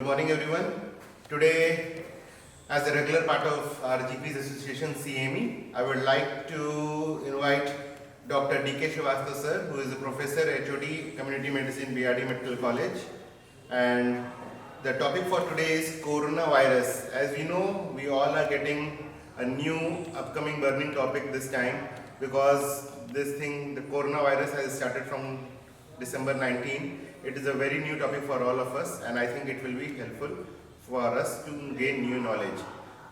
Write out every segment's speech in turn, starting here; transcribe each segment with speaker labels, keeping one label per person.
Speaker 1: Good morning everyone. Today, as a regular part of our GPs Association CME, I would like to invite Dr. D.K. Srivastava sir, who is a professor HOD Community Medicine, BRD Medical College. And the topic for today is coronavirus. As we know, we all are getting a new upcoming burning topic this time because the coronavirus has started from December 19. It is a very new topic for all of us, and I think it will be helpful for us to gain new knowledge.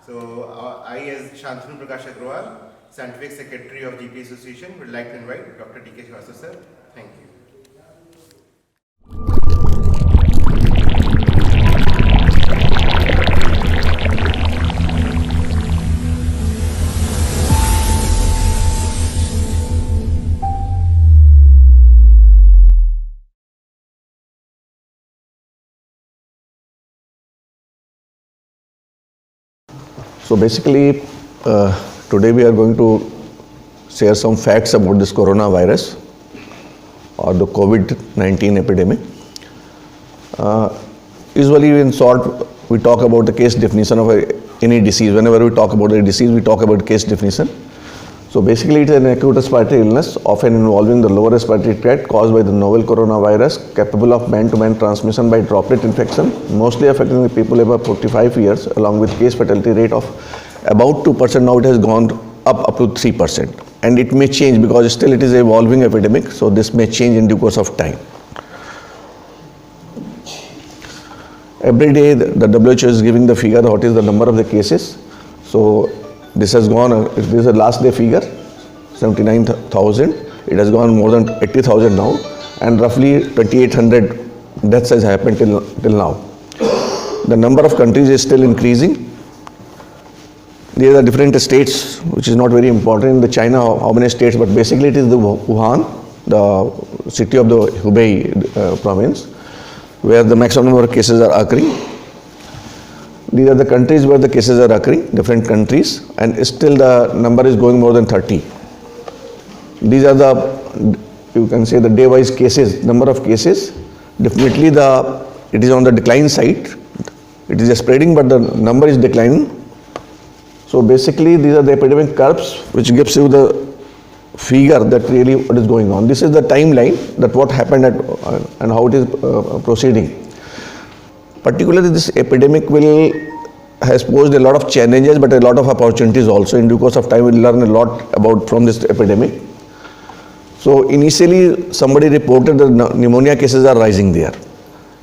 Speaker 1: So I, as Shantanu Prakash Agrawal, Scientific Secretary of GP Association, would like to invite Dr. D.K. Srivastava sir. Thank you.
Speaker 2: So basically, today we are going to share some facts about this coronavirus or the COVID-19 epidemic. Usually in short, we talk about the case definition of any disease. Whenever we talk about a disease, we talk about case definition. So basically it is an acute respiratory illness often involving the lower respiratory tract caused by the novel coronavirus, capable of man-to-man transmission by droplet infection, mostly affecting the people above 45 years, along with case fatality rate of about 2%. Now it has gone up to 3%, and it may change because still it is an evolving epidemic, so this may change in due course of time. Every day the WHO is giving the figure what is the number of the cases. So this has gone, this is the last day figure, 79,000. It has gone more than 80,000 now, and roughly 2,800 deaths has happened till now. The number of countries is still increasing. These are different states, which is not very important in the China, how many states, but basically it is the Wuhan, the city of the Hubei province, where the maximum number of cases are occurring. These are the countries where the cases are occurring, different countries, and still the number is going more than 30. These are the, you can say, the day-wise cases, number of cases. Definitely it is on the decline side. It is spreading, but the number is declining. So basically these are the epidemic curves, which gives you the figure that really what is going on. This is the timeline that what happened and how it is proceeding. Particularly this epidemic has posed a lot of challenges but a lot of opportunities also. In due course of time we'll learn a lot about from this epidemic. So initially somebody reported that pneumonia cases are rising there,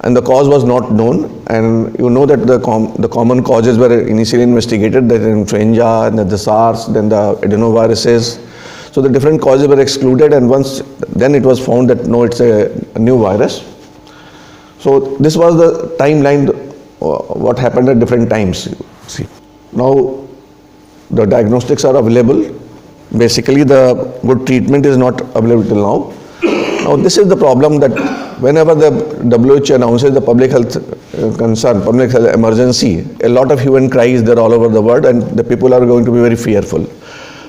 Speaker 2: and the cause was not known, and you know that the common causes were initially investigated, that influenza, and the SARS, then the adenoviruses. So the different causes were excluded, and then it was found that no, it's a new virus. So this was the timeline, what happened at different times. See, now the diagnostics are available. Basically the good treatment is not available till now. Now this is the problem, that whenever the WHO announces the public health concern, public health emergency, a lot of hue and cry is there all over the world, and the people are going to be very fearful.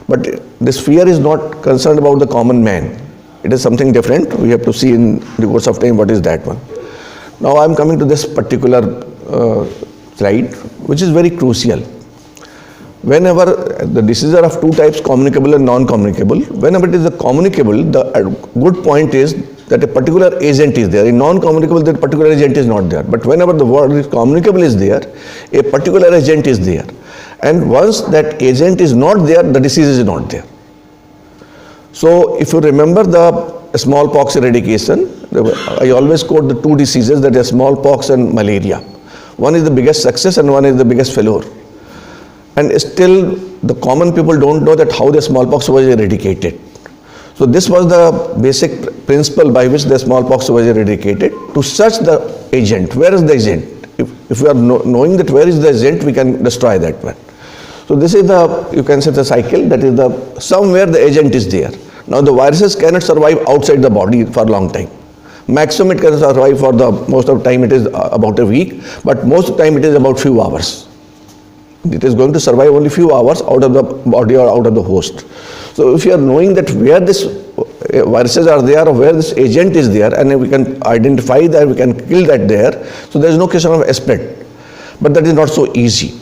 Speaker 2: But this fear is not concerned about the common man. It is something different. We have to see in the course of time what is that one. Now I am coming to this particular slide, which is very crucial. Whenever the diseases are of two types, communicable and non-communicable, whenever it is communicable, the good point is that a particular agent is there. In non-communicable, that particular agent is not there. But whenever the word is communicable is there, a particular agent is there. And once that agent is not there, the disease is not there. So if you remember the smallpox eradication, I always quote the two diseases, that is smallpox and malaria. One is the biggest success and one is the biggest failure. And still the common people don't know that how the smallpox was eradicated. So this was the basic principle by which the smallpox was eradicated, to search the agent. Where is the agent? If we are knowing that where is the agent, we can destroy that one. So this is the, you can say, the cycle, that is the somewhere the agent is there. Now the viruses cannot survive outside the body for a long time. Maximum it can survive for the most of the time it is about a week, but most of the time it is about few hours. It is going to survive only few hours out of the body or out of the host. So if you are knowing that where this viruses are there or where this agent is there, and we can identify that, we can kill that there, so there is no question of spread. But that is not so easy.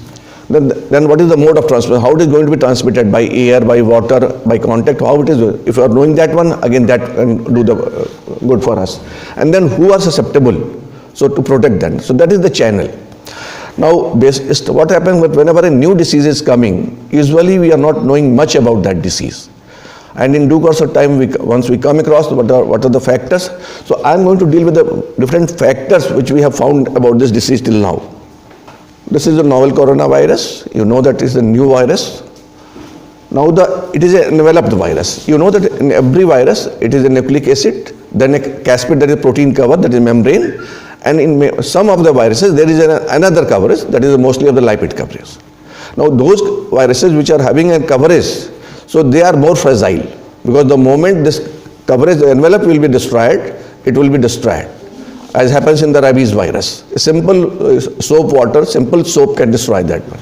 Speaker 2: Then what is the mode of transmission? How it is going to be transmitted? By air, by water, by contact? How it is? If you are knowing that one, again that can do the good for us. And then who are susceptible? So to protect them. So that is the channel. Now, what happens whenever a new disease is coming, usually we are not knowing much about that disease. And in due course of time, once we come across what are the factors, so I am going to deal with the different factors which we have found about this disease till now. This is the novel coronavirus. You know that is a new virus. Now it is an enveloped virus. You know that in every virus, it is a nucleic acid, then a caspid, that is protein cover, that is membrane. And in some of the viruses, there is another coverage, that is mostly of the lipid coverage. Now those viruses which are having a coverage, so they are more fragile, because the moment this coverage, the envelope will be destroyed, it will be destroyed, as happens in the rabies virus. A simple simple soap can destroy that one.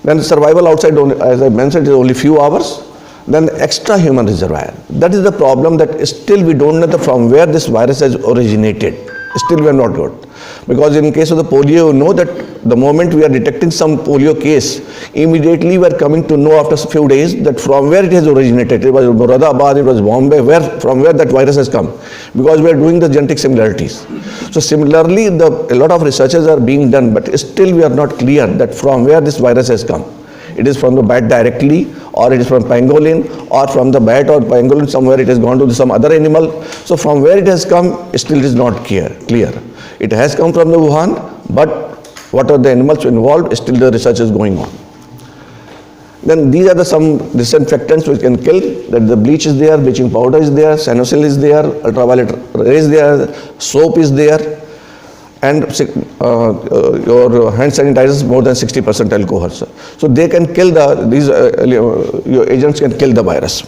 Speaker 2: Then survival outside, as I mentioned, is only few hours. Then extra human reservoir. That is the problem, that still we don't know from where this virus has originated. Still we are not good. Because in case of the polio, you know that the moment we are detecting some polio case, immediately we are coming to know after a few days that from where it has originated. It was Moradabad, it was Bombay, from where that virus has come. Because we are doing the genetic similarities. So similarly, a lot of researches are being done, but still we are not clear that from where this virus has come. It is from the bat directly, or it is from pangolin, or from the bat or pangolin somewhere it has gone to some other animal. So from where it has come, still it is not clear. It has come from the Wuhan, but what are the animals involved, still the research is going on. Then these are some disinfectants which can kill, that the bleach is there, bleaching powder is there, Sanosil is there, ultraviolet rays is there, soap is there, and your hand sanitizers more than 60% alcohol. So they can kill your agents can kill the virus.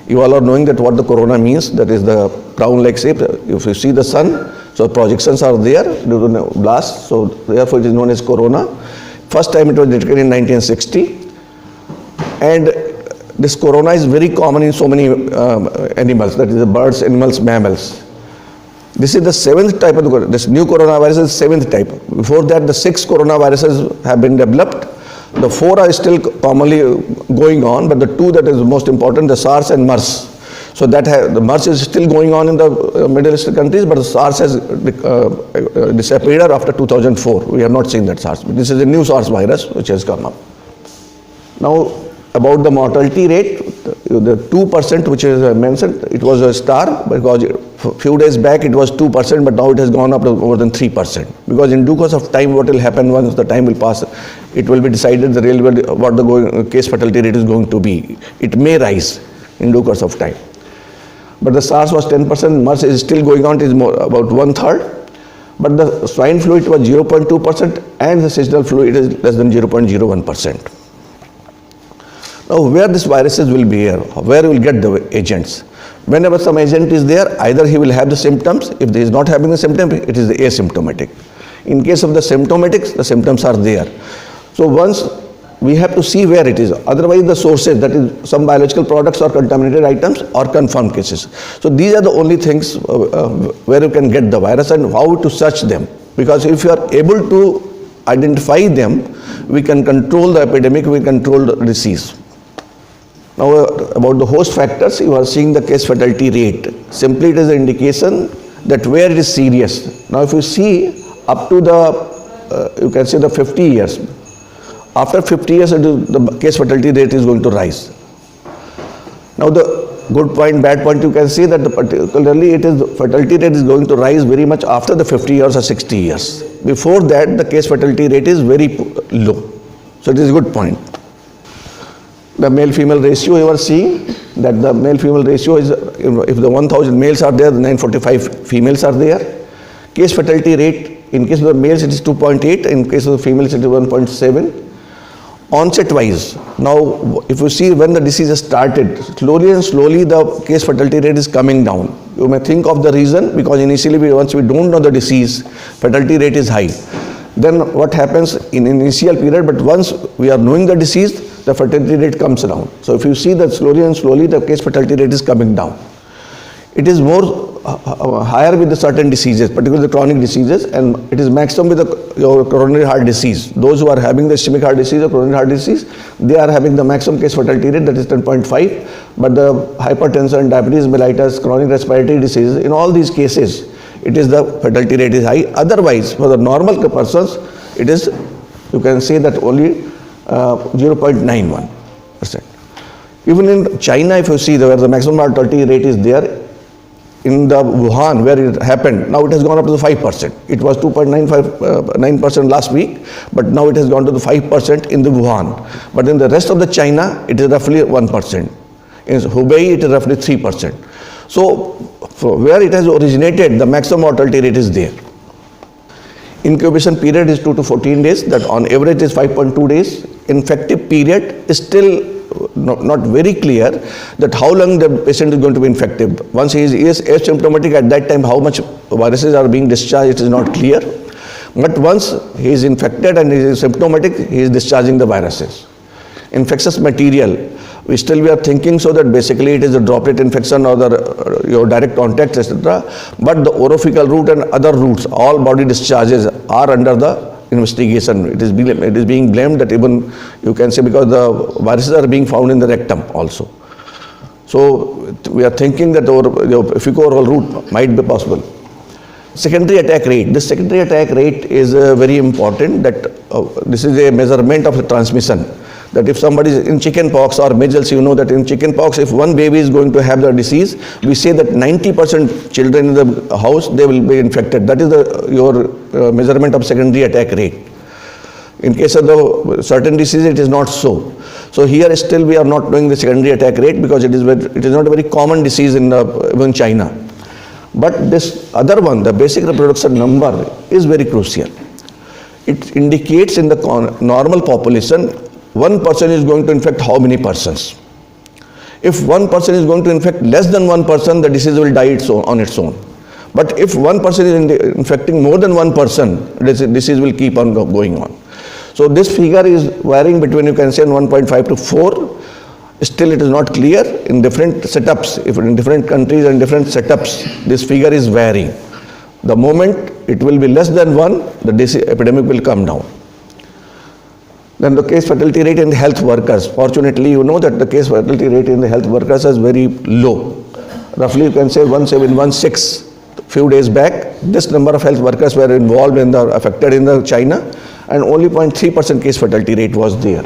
Speaker 2: You all are knowing that what the corona means, that is the crown-like shape. If you see the sun, so projections are there due to blast, so therefore it is known as corona. First time it was detected in 1960, and this corona is very common in so many animals, that is the birds, animals, mammals. This is the 7th type of this new coronavirus is 7th type. Before that, the 6 coronaviruses have been developed. The 4 are still commonly going on, but the 2 that is most important, the SARS and MERS. So the MERS is still going on in the Middle Eastern countries, but the SARS has disappeared after 2004. We have not seen that SARS. But this is a new SARS virus which has come up. Now, about the mortality rate, the 2% which is mentioned, it was a star, because a few days back it was 2%, but now it has gone up to more than 3%. Because in due course of time, what will happen once the time will pass, it will be decided what the case fatality rate is going to be. It may rise in due course of time. But the SARS was 10%, MERS is still going on, it is about 1/3. But the swine flu, it was 0.2%, and the seasonal flu, it is less than 0.01%. Now, where these viruses will be here, where we will get the agents? Whenever some agent is there, either he will have the symptoms. If he is not having the symptom, it is asymptomatic. In case of the symptomatics, the symptoms are there. So once we have to see where it is. Otherwise, the sources, that is some biological products or contaminated items or confirmed cases. So these are the only things where you can get the virus and how to search them. Because if you are able to identify them, we can control the epidemic, we control the disease. Now about the host factors, you are seeing the case fatality rate. Simply it is an indication that where it is serious. Now if you see up to you can say the 50 years. After 50 years, the case fatality rate is going to rise. Now the good point, bad point, you can see that particularly fatality rate is going to rise very much after the 50 years or 60 years. Before that, the case fatality rate is very low. So it is a good point. The male-female ratio, you are seeing that the male-female ratio is, if the 1000 males are there, the 945 females are there. Case fatality rate, in case of the males it is 2.8, in case of the females it is 1.7. Onset wise, now if you see when the disease has started, slowly and slowly the case fatality rate is coming down. You may think of the reason, because initially once we don't know the disease, fatality rate is high. then what happens in initial period, but once we are knowing the disease, the fertility rate comes down. So if you see that slowly and slowly the case fertility rate is coming down. It is more higher with the certain diseases, particularly the chronic diseases, and it is maximum with your coronary heart disease. Those who are having the ischemic heart disease or coronary heart disease, they are having the maximum case fertility rate, that is 10.5. But the hypertension, diabetes mellitus, chronic respiratory diseases, in all these cases, it is the fertility rate is high. Otherwise, for the normal persons, it is, you can say that only 0.91%. Even in China, if you see where the maximum mortality rate is there, in the Wuhan where it happened, now it has gone up to the 5%. It was 2.9% last week, but now it has gone to the 5% in the Wuhan. But in the rest of the China, it is roughly 1%. In Hubei, it is roughly 3%. So where it has originated, the maximum mortality rate is there. Incubation period is 2 to 14 days, that on average is 5.2 days. Infective period is still not very clear that how long the patient is going to be infected. Once he is asymptomatic, at that time how much viruses are being discharged, it is not clear. But once he is infected and he is symptomatic, he is discharging the viruses. Infectious material, we are thinking so that basically it is a droplet infection or the your direct contact, etc. But the orophycal route and other routes, all body discharges are under the investigation. It is being blamed that even you can say because the viruses are being found in the rectum also. So we are thinking that the fecal-oral route might be possible. Secondary attack rate. This secondary attack rate is very important. That this is a measurement of the transmission. That if somebody is in chicken pox or measles, you know that in chicken pox, if one baby is going to have the disease, we say that 90% children in the house, they will be infected. That is your measurement of secondary attack rate. In case of the certain disease, it is not so. So here still we are not knowing the secondary attack rate because it is not a very common disease in even China. But this other one, the basic reproduction number, is very crucial. It indicates in the normal population, one person is going to infect how many persons. If one person is going to infect less than one person, the disease will die on its own. But if one person is infecting more than one person, the disease will keep on going on. So this figure is varying between, you can say, 1.5 to 4. Still it is not clear in different setups. If in different countries and different setups, this figure is varying. The moment it will be less than 1, the disease epidemic will come down. Then the case fatality rate in the health workers. Fortunately, you know that the case fatality rate in the health workers is very low. Roughly you can say 1716. Few days back, this number of health workers were involved in the affected in the China, and only 0.3% case fatality rate was there.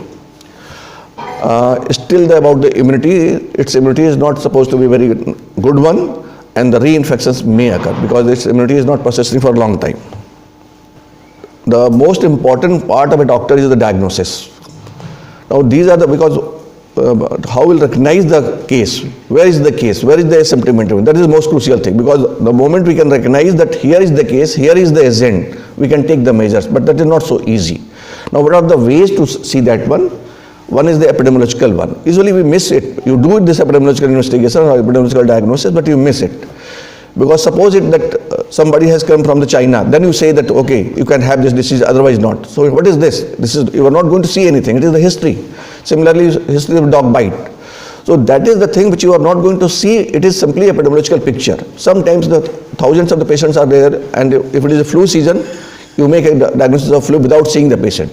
Speaker 2: Still about the immunity, its immunity is not supposed to be very good one, and the reinfections may occur because its immunity is not persisting for a long time. The most important part of a doctor is the diagnosis. Now these are because how will recognize the case? Where is the case? Where is the asymptomatic? That is the most crucial thing, because the moment we can recognize that here is the case, here is the agent, we can take the measures, but that is not so easy. Now what are the ways to see that one? One is the epidemiological one. Usually we miss it. You do this epidemiological investigation or epidemiological diagnosis, but you miss it. Because suppose that somebody has come from the China, then you say that, okay, you can have this disease, otherwise not. So what is this? You are not going to see anything. It is the history. Similarly, history of dog bite. So that is the thing which you are not going to see. It is simply epidemiological picture. Sometimes the thousands of the patients are there, and if it is a flu season, you make a diagnosis of flu without seeing the patient.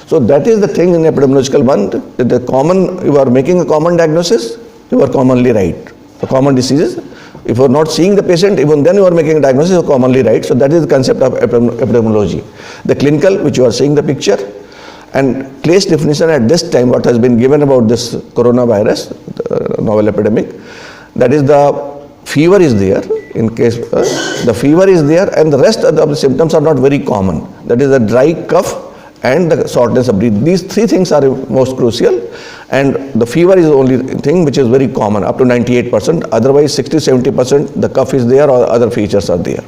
Speaker 2: So that is the thing in epidemiological one, that you are making a common diagnosis, you are commonly right. The common diseases, if you are not seeing the patient, even then you are making a diagnosis, you are commonly right. So that is the concept of epidemiology. The clinical, which you are seeing the picture, and case definition at this time, what has been given about this coronavirus, the novel epidemic, that is the fever is there, in case the fever is there, and the rest of the symptoms are not very common. That is the dry cough and the shortness of breath. These three things are most crucial, and the fever is the only thing which is very common, up to 98%. Otherwise 60-70% the cough is there or other features are there.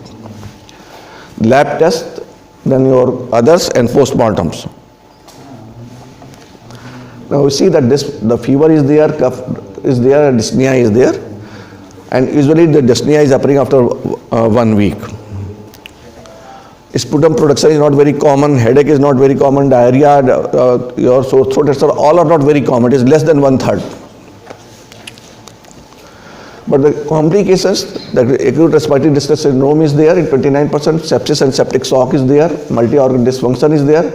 Speaker 2: Lab test, then your others, and postmortems. Now we see that the fever is there, cough is there, and dyspnea is there, and usually the dyspnea is appearing after 1 week. Sputum production is not very common, headache is not very common, diarrhea, your sore throat, etc. all are not very common. It is less than 1/3. But the complications, the acute respiratory distress syndrome is there in 29%, sepsis and septic shock is there, multi-organ dysfunction is there.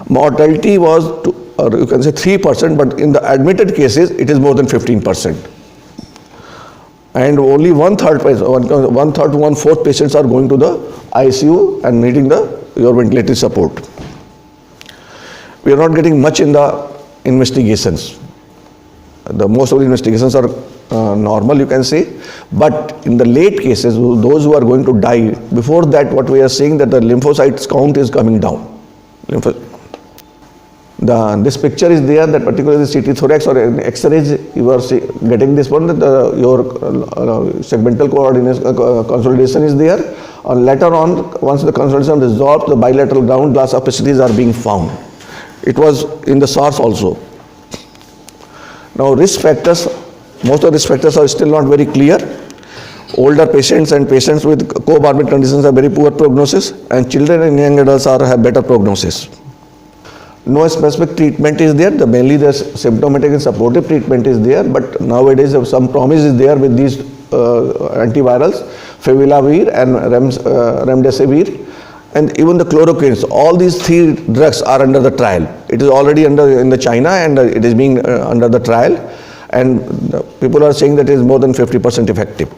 Speaker 2: Mortality was, or you can say 3%, but in the admitted cases, it is more than 15%. And only 1/3 to 1/4 patients are going to the ICU and needing your ventilatory support. We are not getting much in the investigations. Most of the investigations are normal, you can say, but in the late cases, those who are going to die, before that what we are saying that the lymphocytes count is coming down. This picture is there, that particularly the CT thorax or X-rays, you are getting this one, that your segmental consolidation is there. And later on, once the consolidation resolves, the bilateral ground glass opacities are being found. It was in the SARS also. Now risk factors, most of the risk factors are still not very clear. Older patients and patients with comorbid conditions have very poor prognosis, and children and young adults have better prognosis. No specific treatment is there, mainly the symptomatic and supportive treatment is there, but nowadays some promise is there with these antivirals, favipiravir and remdesivir, and even the chloroquines. All these 3 drugs are under the trial. It is already in the China, and it is being under the trial, and people are saying that it is more than 50% effective.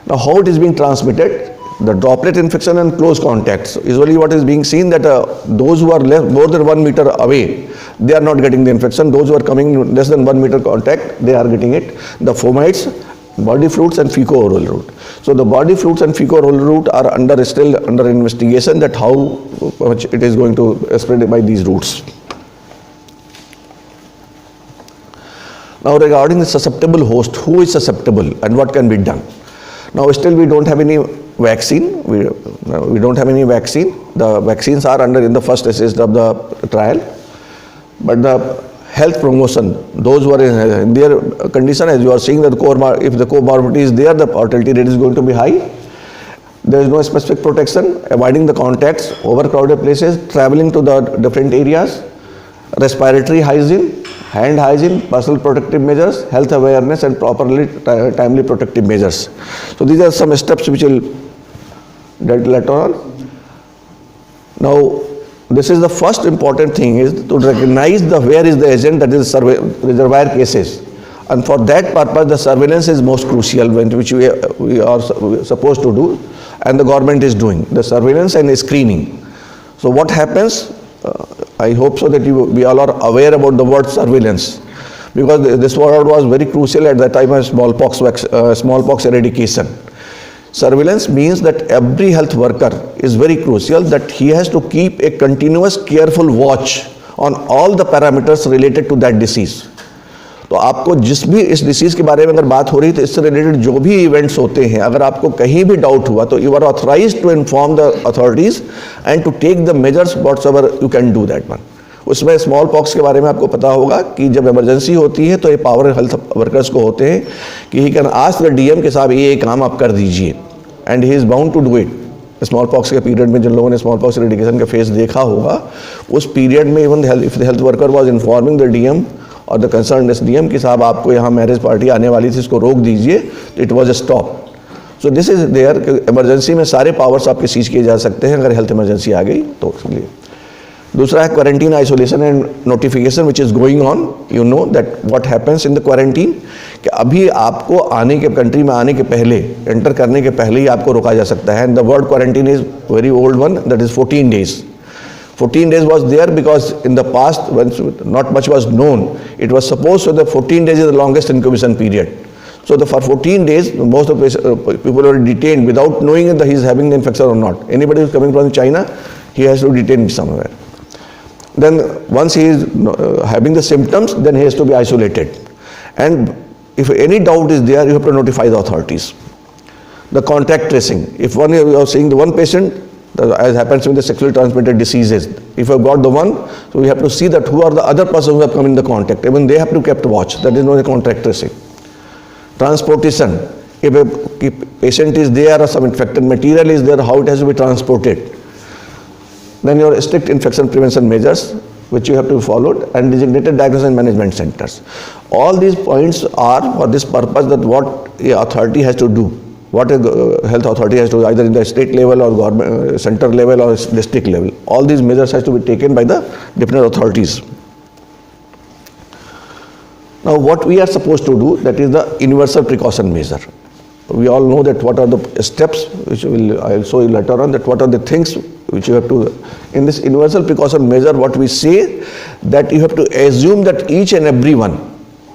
Speaker 2: Now how it is being transmitted? The droplet infection and close contacts. Usually what is being seen that those who are more than 1 meter away, they are not getting the infection. Those who are coming less than 1 meter contact, they are getting it. The fomites, body fluids and fecal-oral route. So the body fluids and fecal-oral route are still under investigation, that how much it is going to spread by these routes. Now regarding the susceptible host, who is susceptible and what can be done? Now still we don't have any vaccine. We don't have any vaccine. The vaccines are in the first stage of the trial. But the health promotion, those who are in their condition, as you are seeing, that if the comorbidity is there, the mortality rate is going to be high. There is no specific protection, avoiding the contacts, overcrowded places, traveling to the different areas, respiratory hygiene, hand hygiene, personal protective measures, health awareness and properly timely protective measures. So these are some steps which will dealt later on. Now this is the first important thing, is to recognize where is the agent, that is reservoir cases. And for that purpose the surveillance is most crucial, which we are supposed to do, and the government is doing the surveillance and screening. So what happens? I hope so that we all are aware about the word surveillance, because this word was very crucial at the time of smallpox eradication. Surveillance means that every health worker is very crucial, that he has to keep a continuous careful watch on all the parameters related to that disease. तो आपको जिस भी इस disease के बारे में अगर बात हो रही है, तो इससे रिलेटेड जो भी इवेंट्स होते हैं, अगर आपको कहीं भी डाउट हुआ, तो you are authorized to inform the authorities and to take the measures whatever you can do that one. उसमें स्मॉल पॉक्स के बारे में आपको पता होगा कि जब इमरजेंसी होती है तो ये पावर हेल्थ वर्कर्स को होते हैं कि he can ask the DM के साहब ये काम आप कर दीजिए, and he is bound to do it. Smallpox के पीरियड में जिन लोगों ने स्मॉल पॉक्स एरेडिकेशन का फेस देखा होगा, उस पीरियड में even if the health worker was informing the DM और द कंसर्न एसडीएम कि साहब आपको यहाँ मैरिज पार्टी आने वाली थी, इसको रोक दीजिए, तो it was a stop. So this is there. Emergency में सारे पावर्स आपके सीज किए जा सकते हैं अगर हेल्थ इमरजेंसी आ गई तो. इसलिए दूसरा है quarantine, isolation and notification which is going on. You know that what happens in the quarantine, कि अभी आपको आने के कंट्री में आने के पहले, एंटर करने के पहले ही आपको रोका जा सकता है. And the word quarantine is very old one, that is 14 days. 14 days was there because in the past, when not much was known, it was supposed that 14 days is the longest incubation period. So for 14 days, most of the people are detained without knowing that he is having the infection or not. Anybody who is coming from China, he has to detain somewhere. Then once he is having the symptoms, then he has to be isolated. And if any doubt is there, you have to notify the authorities. The contact tracing. If you are seeing the one patient, as happens with the sexually transmitted diseases, if you have got the one, so we have to see that who are the other persons who have come in the contact. Even they have to kept watch. That is known as contact tracing. Transportation. If a patient is there or some infected material is there, how it has to be transported. Then your strict infection prevention measures which you have to be followed, and designated diagnosis and management centers. All these points are for this purpose, that what a authority has to do, what a health authority has to do, either in the state level or government, center level or district level. All these measures has to be taken by the different authorities. Now what we are supposed to do, that is the universal precaution measure. We all know that what are the steps, which I will show you later on, that what are the things which you have to, in this universal precaution measure, what we say, that you have to assume that each and every one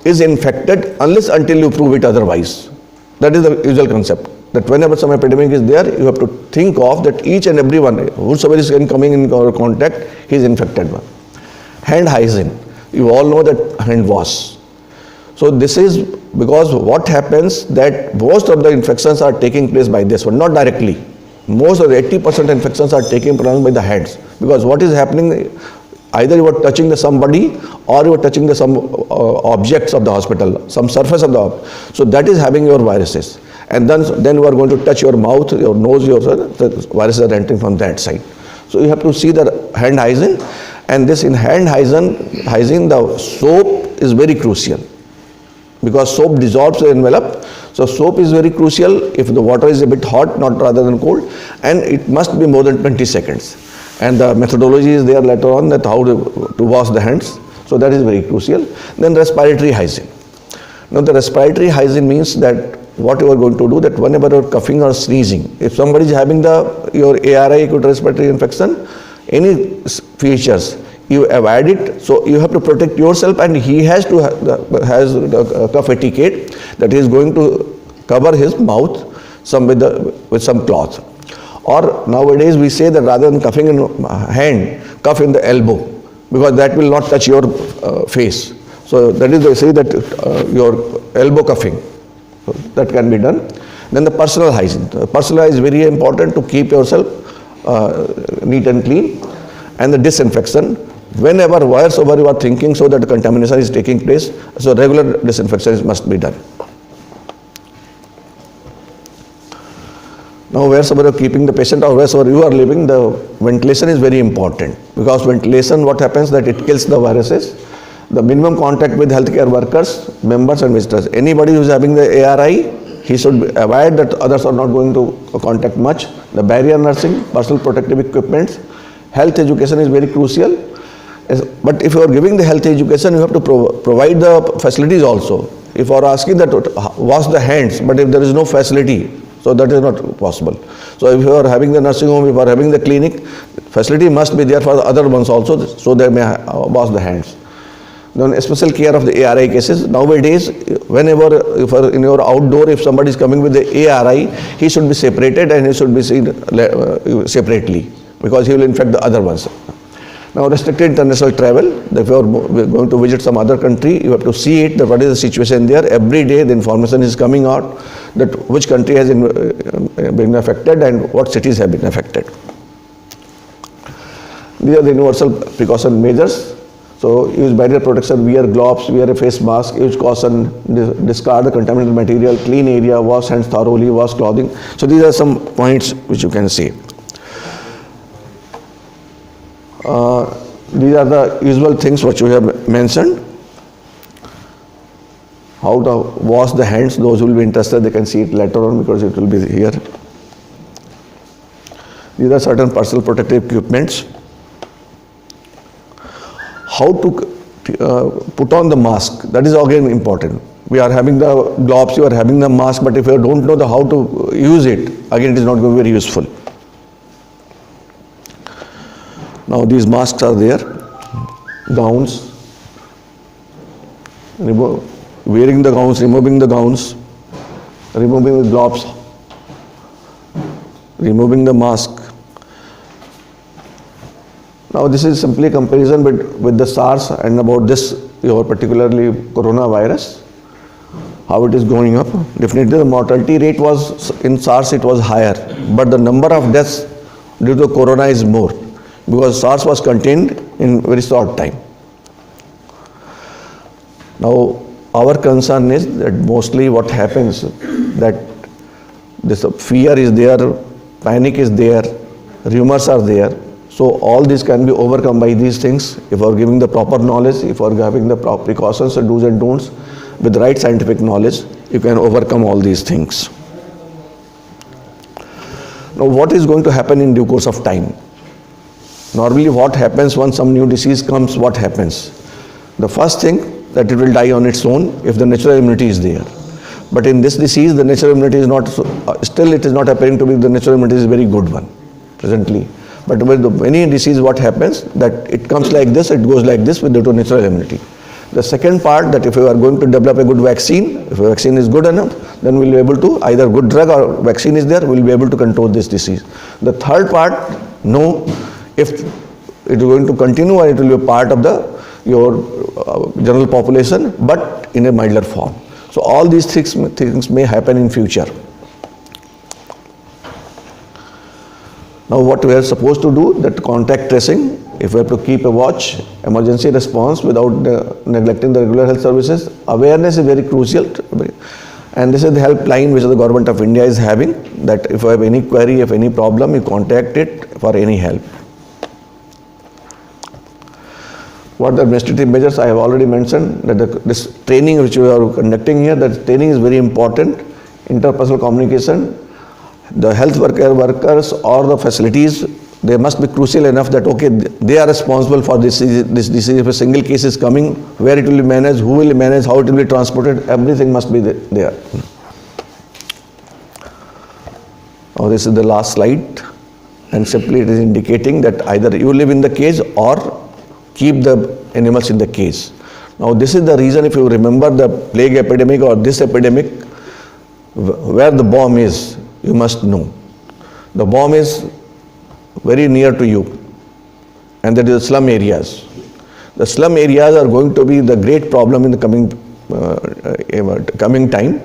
Speaker 2: is infected unless until you prove it otherwise. That is the usual concept, that whenever some epidemic is there, you have to think of that each and every one, whosoever is coming in contact, he is infected one. Hand hygiene, you all know that hand wash. So this is because what happens, that most of the infections are taking place by this one, not directly. Most of the 80% infections are taking place by the hands, because what is happening, either you are touching somebody or you are touching some objects of the hospital, some surface of the, so that is having your viruses. And then you are going to touch your mouth, your nose, the viruses are entering from that side. So you have to see the hand hygiene, and this in hand hygiene, the soap is very crucial, because soap dissolves the envelope. So soap is very crucial if the water is a bit hot, not rather than cold, and it must be more than 20 seconds. And the methodology is there later on, that how to wash the hands. So that is very crucial. Then respiratory hygiene. Now the respiratory hygiene means that what you are going to do, that whenever you are coughing or sneezing, if somebody is having your ARI, acute respiratory infection, any features, you avoid it. So you have to protect yourself, and he has to has the cough etiquette, that he is going to cover his mouth with some cloth. Or nowadays we say that rather than coughing in hand, cough in the elbow, because that will not touch your face. So that is, they say that your elbow cuffing, so that can be done. Then the personal hygiene. Personal hygiene is very important to keep yourself neat and clean. And the disinfection, whenever, wheresoever you are thinking so that the contamination is taking place, so regular disinfection must be done. Now wheresoever you are keeping the patient or wheresoever you are living, the ventilation is very important, because ventilation, what happens, that it kills the viruses. The minimum contact with healthcare workers, members and visitors. Anybody who is having the ARI, he should avoid that others are not going to contact much. The barrier nursing, personal protective equipments, health education is very crucial. But if you are giving the health education, you have to provide the facilities also. If you are asking that wash the hands, but if there is no facility, so that is not possible. So if you are having the nursing home, if you are having the clinic, facility must be there for the other ones also, so they may wash the hands. Then special care of the ARI cases. Nowadays, whenever in your outdoor, if somebody is coming with the ARI, he should be separated and he should be seen separately, because he will infect the other ones. Now restricted international travel, if you are going to visit some other country, you have to see it, that what is the situation there. Every day the information is coming out, that which country has been affected and what cities have been affected. These are the universal precaution measures. So use barrier protection, wear gloves, wear a face mask, use caution, discard the contaminated material, clean area, wash hands thoroughly, wash clothing. So these are some points which you can see. These are the usual things which we have mentioned. How to wash the hands, those who will be interested, they can see it later on, because it will be here. These are certain personal protective equipments. How to put on the mask, that is again important. We are having the gloves, you are having the mask, but if you don't know how to use it, again it is not going to be very useful. Now these masks are there, gowns, wearing the gowns, removing the gowns, removing the gloves, removing the mask. Now this is simply comparison with the SARS and about this, your particularly coronavirus, how it is going up. Definitely the mortality rate was, in SARS it was higher, but the number of deaths due to corona is more, because SARS was contained in very short time. Now our concern is that mostly what happens, that this fear is there, panic is there, rumors are there. So all this can be overcome by these things if we are giving the proper knowledge, if we are having the proper precautions and do's and don'ts with the right scientific knowledge, you can overcome all these things. Now what is going to happen in due course of time? Normally what happens when some new disease comes, what happens? The first thing that it will die on its own if the natural immunity is there. But in this disease the natural immunity is not, still it is not appearing to be the natural immunity is a very good one presently. But with any disease what happens, that it comes like this, it goes like this with the natural immunity. The second part, that if we are going to develop a good vaccine, if a vaccine is good enough, then we will be able to, either good drug or vaccine is there, we will be able to control this disease. The third part, no, if it is going to continue or it will be a part of your general population, but in a milder form. So all these things may happen in future. Now what we are supposed to do, that contact tracing, if we have to keep a watch, emergency response without neglecting the regular health services, awareness is very crucial. And this is the helpline which the government of India is having, that if you have any query, if any problem, you contact it for any help. What the administrative measures I have already mentioned, that this training which we are conducting here, that training is very important, interpersonal communication. The health workers or the facilities, they must be crucial enough that okay, they are responsible for this disease. If a single case is coming, where it will be managed, who will manage, how it will be transported, everything must be there. Now this is the last slide, and simply it is indicating that either you live in the cage or keep the animals in the cage. Now this is the reason, if you remember the plague epidemic or this epidemic, where the bomb is, you must know. The bomb is very near to you, and that is the slum areas. The slum areas are going to be the great problem in the coming time.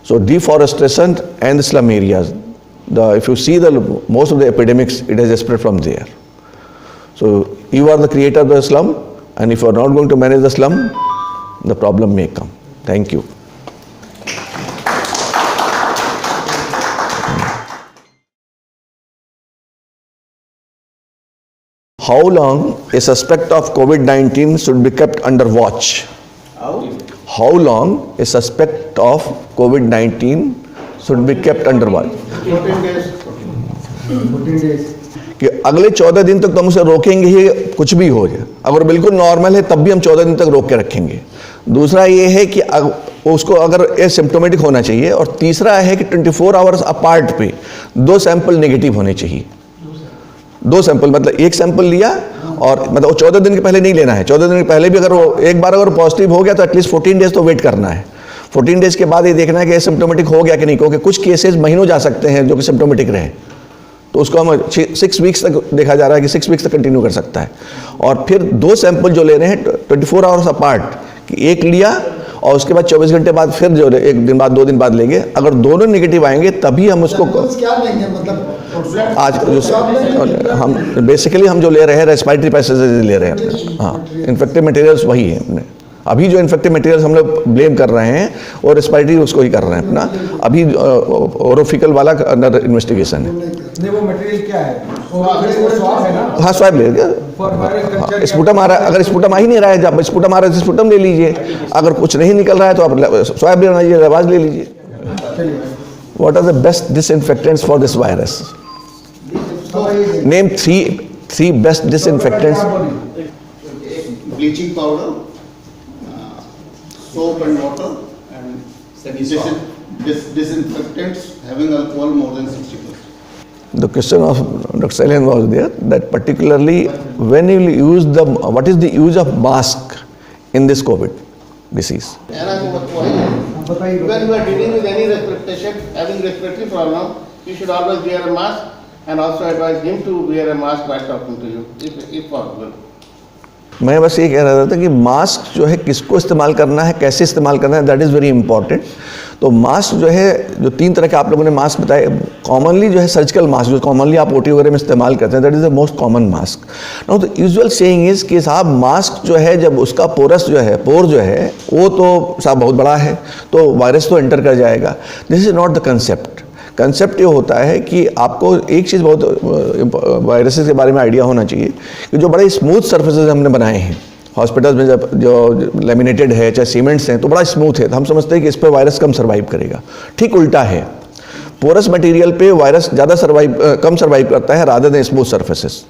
Speaker 2: So deforestation and the slum areas. If you see most of the epidemics, it has spread from there. So you are the creator of the slum, and if you are not going to manage the slum, the problem may come. Thank you. How long a suspect of COVID-19 should be kept under watch? How long a suspect of COVID-19 should be kept under watch?
Speaker 3: 14 days. 14 days.
Speaker 2: कि अगले 14 दिन तक तो हम उसे रोकेंगे ही, कुछ भी हो जाए, अगर बिल्कुल नॉर्मल है तब भी हम 14 दिन तक रोक के रखेंगे. दूसरा ये है कि उसको अगर एसिम्प्टोमेटिक होना चाहिए, और तीसरा है कि 24 आवर्स अपार्ट पे 2 सैंपल नेगेटिव होने चाहिए. 2 सैंपल मतलब एक सैंपल लिया, और मतलब 14 दिन के पहले नहीं लेना है. 14 दिन के पहले भी अगर वो एक बार अगर पॉजिटिव हो गया तो एटलीस्ट 14 डेज तो वेट करना है. 14 डेज के बाद ये देखना है कि एसिम्प्टोमेटिक हो गया कि नहीं, क्योंकि कुछ केसेस महीनों जा सकते हैं जो कि सिम्प्टोमेटिक रहे, तो उसको हम 6 वीक्स तक देखा जा रहा है कि 6 वीक्स तक कंटिन्यू कर सकता है. और फिर 2 सैंपल जो ले रहे हैं 24 आवर्स अपार्ट, कि एक लिया और उसके बाद 24 घंटे बाद फिर जो एक दिन बाद 2 दिन बाद लेंगे. अगर दोनों नेगेटिव आएंगे तभी हम उसको
Speaker 3: क्या लेंगे, मतलब
Speaker 2: आज जो हम बेसिकली हम जो ले रहे हैं रेस्पिरेटरी पैसेजेस ले रहे हैं. हाँ, इन्फेक्टिव मटेरियल्स वही है अपने. अभी जो इन्फेक्टिव मटेरियल्स हम लोग ब्लेम कर रहे हैं और रेस्पिरेटरी उसको ही कर रहे हैं अपना. अभी ओरोफिकल वाला अंडर इन्वेस्टिगेशन है.
Speaker 3: नहीं, वो मटेरियल क्या है? स्वाब है ना?
Speaker 2: हाँ, स्वाब ले गया. स्पुटम आ रहा है, अगर स्पुटम आ ही नहीं रहा है, जब स्पुटम आ रहा है तो स्पुटम ले लीजिए. अगर कुछ नहीं निकल रहा है तो आप स्वाब ले लीजिए, आवाज ले लीजिए. What are the best disinfectants for this virus? Name three best disinfectants.
Speaker 4: Bleaching powder, soap and water, and disinfectants having alcohol more than 60%.
Speaker 2: The question of Dr. Sailen was there, that particularly when you use what is the use of mask in this COVID disease?
Speaker 4: When you are dealing with any respiratory, having respiratory problem, you should always wear a mask, and also advise him to wear a mask while talking to you, if possible.
Speaker 2: मैं बस ये कह रहा था कि mask जो है किसको इस्तेमाल करना है, कैसे इस्तेमाल करना है, दैट इज़ वेरी इंपॉर्टेंट. तो मास्क जो है, जो 3 तरह के आप लोगों ने मास्क बताए, कॉमनली जो है सर्जिकल मास्क, जो कॉमनली आप ओटी वगैरह में इस्तेमाल करते हैं, that is the most common mask. Now the usual saying is कि साहब मास्क जो है, जब उसका पोर जो है वो तो साहब बहुत बड़ा है, तो वायरस तो एंटर कर जाएगा. This is not the concept. Concept ये होता है कि आपको एक चीज़ बहुत वायरसेस के बारे में आइडिया होना चाहिए कि जो बड़े स्मूथ सर्फेसेज हमने बनाए हैं हॉस्पिटल्स में, जब जो लेमिनेटेड है चाहे सीमेंट्स हैं तो बड़ा स्मूथ है, तो हम समझते हैं कि इस पर वायरस कम सर्वाइव करेगा। ठीक उल्टा है, पोरस मटेरियल पे वायरस ज़्यादा कम सर्वाइव करता है रादर देन स्मूथ सर्फेसेस।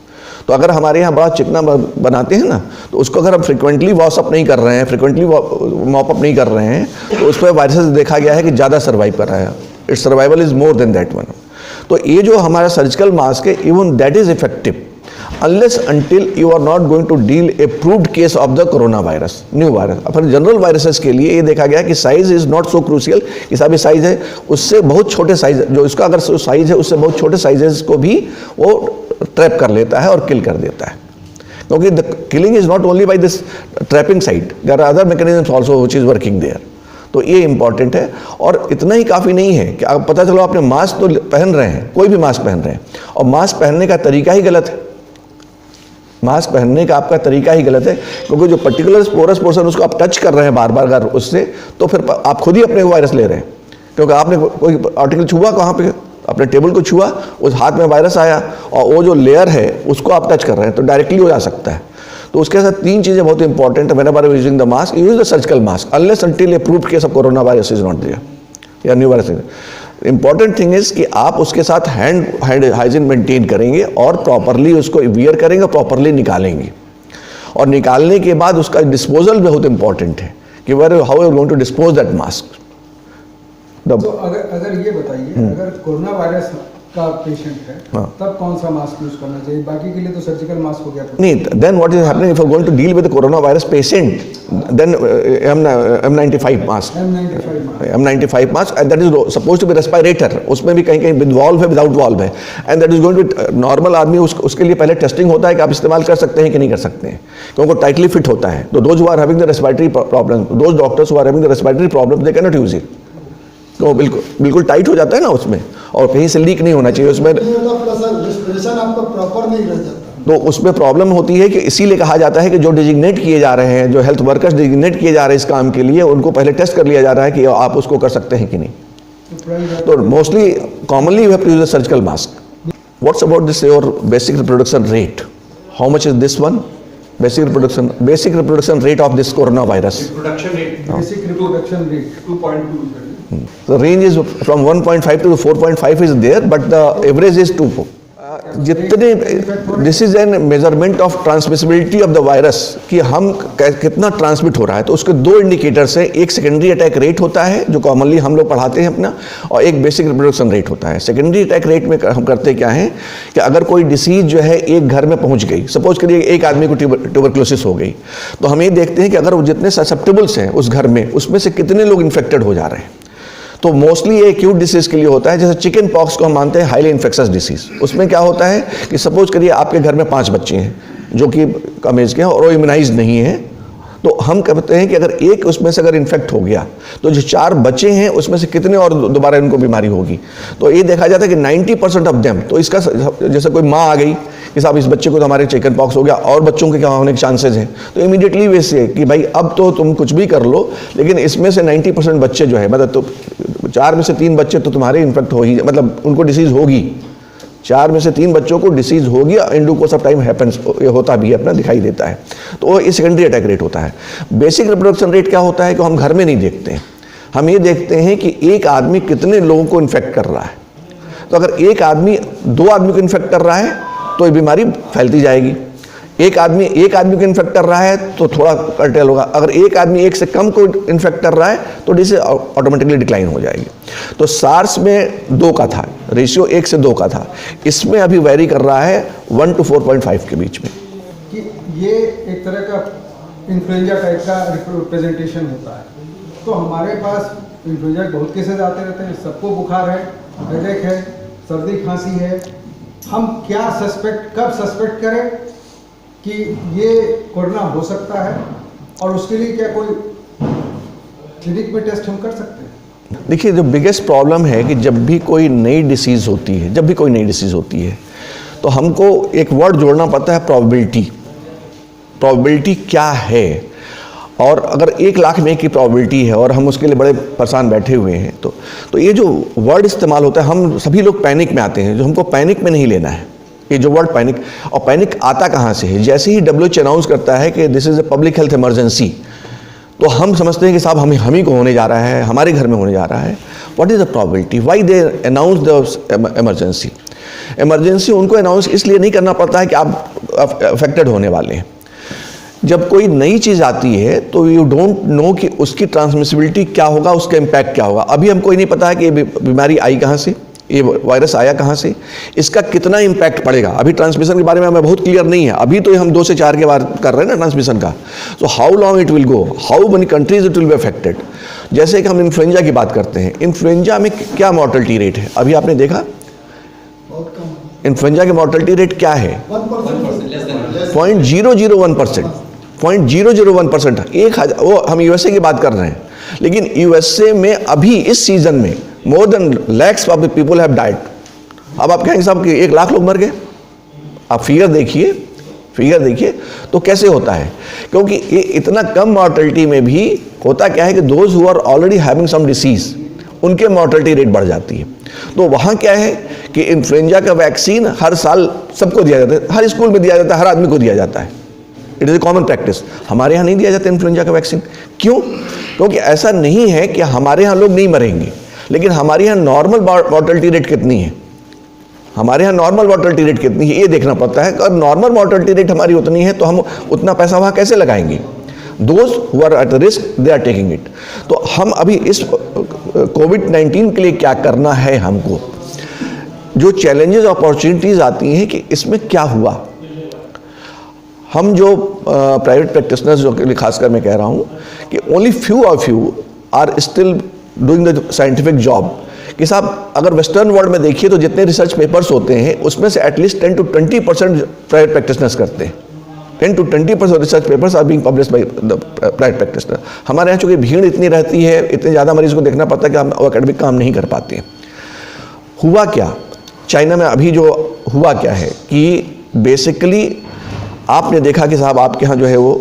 Speaker 2: तो अगर हमारे यहाँ बड़ा चिकना बनाते हैं ना, तो उसको अगर हम फ्रिक्वेंटली वॉश अप नहीं कर रहे हैं, फ्रिक्वेंटली मॉप अप नहीं कर रहे हैं, तो उस पर वायरसेस देखा गया है कि ज़्यादा सर्वाइव कर रहा है। It's survival is more than that one. तो ये जो हमारा सर्जिकल मास्क है, even that is effective unless until you are not going to deal a proved case of the corona virus, new virus। Upon general viruses के लिए ये देखा गया कि size is not so crucial, कि साहब ये साइज है, उससे बहुत छोटे साइज, जो इसका अगर साइज है उससे बहुत छोटे साइजेस को भी वो ट्रैप कर लेता है और किल कर देता है, क्योंकि the killing is not only by this trapping side, there are other mechanisms also which is working there. तो ये इंपॉर्टेंट है। और इतना ही काफ़ी नहीं है कि आप पता चलो आपने मास्क तो पहन रहे हैं, कोई भी मास्क पहन रहे हैं, और मास्क पहनने का तरीका ही गलत है। मास्क पहनने का आपका तरीका ही गलत है, क्योंकि जो पर्टिकुलर पोरस पोर्शन उसको आप टच कर रहे हैं बार बार अगर उससे, तो फिर आप खुद ही अपने वायरस ले रहे हैं, क्योंकि आपने कोई आर्टिकल छुआ, कहाँ पे अपने टेबल को छुआ, उस हाथ में वायरस आया और वो जो लेयर है उसको आप टच कर रहे हैं, तो डायरेक्टली हो जा सकता है। तो उसके साथ तीन चीज़ें बहुत इंपॉर्टेंट है। Whenever you using the mask, use the surgical mask unless until a proved case of corona virus is not there या new virus. Important thing is कि आप उसके साथ हैंड हाइजीन मेंटेन करेंगे और प्रॉपरली उसको वियर करेंगे, प्रॉपरली निकालेंगे, और निकालने के बाद उसका डिस्पोजल बहुत इंपॉर्टेंट है कि where how you going to dispose that mask.
Speaker 3: तो अगर ये बताइए, अगर कोरोना वायरस का पेशेंट है,
Speaker 2: हाँ,
Speaker 3: तब कौन सा मास्क यूज करना चाहिए? बाकी के लिए तो सर्जिकल मास्क हो गया।
Speaker 2: नहीं, then what is happening if you are going to deal with the corona virus patient, then M95 mask, M95 mask, and that is supposed to be respirator. उसमें भी कहीं कहीं विद वॉल्व है, without valve है, and that is going to normal आदमी उसके लिए पहले टेस्टिंग होता है कि आप इस्तेमाल कर सकते हैं कि नहीं कर सकते हैं, क्योंकि टाइटली फिट होता है। तो those who are having the respiratory problem, those doctors who are having the respiratory problem, they can not use it. तो बिल्कुल टाइट हो जाता है ना उसमें, और कहीं से लीक नहीं होना चाहिए उसमें,
Speaker 3: रेस्पिरेशन आपका प्रॉपर नहीं रह जाता।
Speaker 2: तो उसमें प्रॉब्लम होती है कि इसीलिए कहा जाता है कि जो डिजिग्नेट किए जा रहे हैं, जो हेल्थ वर्कर्स डिजिग्नेट किए जा रहे हैं इस काम के लिए, उनको पहले टेस्ट कर लिया जा रहा है कि आप उसको कर सकते हैं कि नहीं। तो mostly commonly you have to use the surgical mask. What's about this your basic reproduction rate? How much is this one? Basic reproduction rate of this corona virus.
Speaker 3: Basic reproduction rate 2.2.
Speaker 2: The range is from 1.5 to 4.5 is there, but the average is 2. जितने this is an measurement of transmissibility of the virus, कि हम कितना transmit हो रहा है। तो उसके दो इंडिकेटर्स हैं, एक सेकेंडरी अटैक रेट होता है जो कॉमनली हम लोग पढ़ाते हैं अपना, और एक बेसिक रिप्रोडक्शन रेट होता है। सेकेंडरी अटैक रेट में हम करते क्या है कि अगर कोई डिसीज जो है एक घर में पहुंच गई, सपोज करिए एक आदमी को ट्यूबरक्लोसिस हो गई, तो हम ये देखते हैं कि अगर वो जितने ससेप्टेबल्स हैं उस घर में, उसमें से कितने लोग इन्फेक्टेड हो जा रहे हैं। तो मोस्टली ये एक्यूट डिसीज के लिए होता है, जैसे चिकन पॉक्स को हम मानते हैं हाईली इन्फेक्शस डिसीज। उसमें क्या होता है कि सपोज करिए आपके घर में 5 बच्चे हैं जो कि कम एज के हैं और वो इम्यूनाइज नहीं है, तो हम कहते हैं कि अगर एक उसमें से अगर इन्फेक्ट हो गया तो जो 4 बच्चे हैं उसमें से कितने और दोबारा इनको बीमारी होगी। तो ये देखा जाता है कि 90% ऑफ देम, तो इसका जैसे कोई माँ आ गई कि साहब इस बच्चे को तो हमारे चिकन पॉक्स हो गया और बच्चों के क्या होने के चांसेस हैं, तो इमीडिएटली वैसे कि भाई अब तो तुम कुछ भी कर लो, लेकिन इसमें से 90% बच्चे जो है, मतलब तो 4 में से 3 बच्चे तो तुम्हारे इन्फेक्ट हो ही, मतलब उनको डिसीज़ होगी। 4 में से 3 बच्चों को डिसीज होगी, in due course of time happens, ये होता भी है, अपना दिखाई देता है। तो ये सेकेंडरी अटैक रेट होता है। बेसिक रिप्रोडक्शन रेट क्या होता है कि हम घर में नहीं देखते हैं, हम ये देखते हैं कि एक आदमी कितने लोगों को इन्फेक्ट कर रहा है। तो अगर एक आदमी 2 आदमी को इन्फेक्ट कर रहा है तो ये बीमारी फैलती जाएगी। एक आदमी को इन्फेक्ट कर रहा है तो थोड़ा कर्टेल होगा। अगर एक आदमी 1 से कम को इन्फेक्ट कर रहा है तो डिसीज ऑटोमेटिकली डिक्लाइन हो जाएगी। तो सार्स में 2 का था रेशियो, 1 से 2 का था, इसमें अभी वेरी कर रहा है 1 to 4.5 के बीच में।
Speaker 3: कि ये एक तरह का इन्फ्लुएंजा टाइप का रिप्रेजेंटेशन होता है। तो हमारे पास इन्फ्लुएंजा के बहुत केसेज आते रहते हैं, सबको बुखार है, हेडेक है, सर्दी खांसी है। हम क्या कब सस्पेक्ट करें कि ये कोरोना हो सकता है, और उसके लिए क्या कोई क्लिनिक में टेस्ट हम कर सकते हैं?
Speaker 2: देखिए, जो बिगेस्ट प्रॉब्लम है कि जब भी कोई नई डिसीज़ होती है, तो हमको एक वर्ड जोड़ना पड़ता है, प्रोबेबिलिटी। प्रोबेबिलिटी क्या है? और अगर 1 लाख में की प्रोबेबिलिटी है और हम उसके लिए बड़े परेशान बैठे हुए हैं, तो ये जो वर्ड इस्तेमाल होता है, हम सभी लोग पैनिक में आते हैं, जो हमको पैनिक में नहीं लेना है। ये जो वर्ड पैनिक, और पैनिक आता कहाँ से है? जैसे ही WHO अनाउंस करता है कि this is a public health emergency, तो हम समझते हैं कि साहब हम ही को होने जा रहा है, हमारे घर में होने जा रहा है। What is the probability? Why they announce the emergency? Emergency उनको अनाउंस इसलिए नहीं करना पड़ता है कि आप अफेक्टेड होने वाले हैं। जब कोई नई चीज़ आती है तो यू डोंट नो कि उसकी ट्रांसमिसिबिलिटी क्या होगा, उसका इम्पैक्ट क्या होगा। अभी हमको ही नहीं पता है कि ये बीमारी आई कहाँ से, ये वायरस आया कहाँ से, इसका कितना इम्पैक्ट पड़ेगा। अभी ट्रांसमिशन के बारे में हमें बहुत क्लियर नहीं है, अभी तो हम 2 से 4 के बार कर रहे हैं ना ट्रांसमिशन का। तो how long it will go, how many countries it will be affected. जैसे कि हम इन्फ्लुएंजा की बात करते हैं, इन्फ्लुएंजा में क्या मॉर्टलिटी रेट है? अभी आपने देखा इन्फ्लुएंजा की मॉर्टलिटी रेट क्या है? 0.001%, 0.001%। 1000, वो हम यूएसए की बात कर रहे हैं, लेकिन यूएसए में अभी इस सीजन में more than lakhs of the people have died. अब आप कहेंगे साहब कि 1 लाख लोग मर गए। आप फिगर देखिए तो कैसे होता है? क्योंकि ये इतना कम मॉर्टलिटी में भी होता क्या है कि those who are already having some disease, उनके मॉर्टलिटी रेट बढ़ जाती है। तो वहाँ क्या है कि इन्फ्लुएंजा का वैक्सीन हर साल सबको दिया जाता है, हर स्कूल में दिया जाता है, हर आदमी को दिया जाता है। It is a common practice. हमारे यहाँ नहीं दिया जाता इन्फ्लुएंजा का वैक्सीन। क्यों? क्योंकि ऐसा नहीं है कि हमारे यहाँ लोग नहीं मरेंगे, लेकिन हमारे यहाँ नॉर्मल मॉर्टलिटी रेट कितनी है, हमारे यहाँ नॉर्मल मॉर्टलिटी रेट कितनी है ये देखना पड़ता है। अगर नॉर्मल मॉर्टलिटी रेट हमारी उतनी है तो हम उतना पैसा वहाँ कैसे लगाएंगे? Those who are at risk they are taking it. तो हम अभी इस कोविड-19 के लिए क्या करना है? हमको जो चैलेंजेस अपॉर्चुनिटीज़ आती हैं कि इसमें क्या हुआ, हम जो प्राइवेट प्रैक्टिशनर्स जो खासकर मैं कह रहा हूँ कि only few of you are still doing the scientific job. कि साहब अगर वेस्टर्न वर्ल्ड में देखिए तो जितने रिसर्च पेपर्स होते हैं उसमें से एटलीस्ट 10 to 20% प्राइवेट प्रैक्टिशनर्स करते हैं। 10 to 20% research papers are being published by the private practitioner. हमारे यहाँ चूँकि भीड़ इतनी रहती है, इतने ज़्यादा मरीज को देखना पड़ता है कि हम एकेडमिक काम नहीं कर पाते हैं। हुआ क्या चाइना में अभी जो हुआ क्या है कि बेसिकली आपने देखा कि साहब आपके यहाँ जो है वो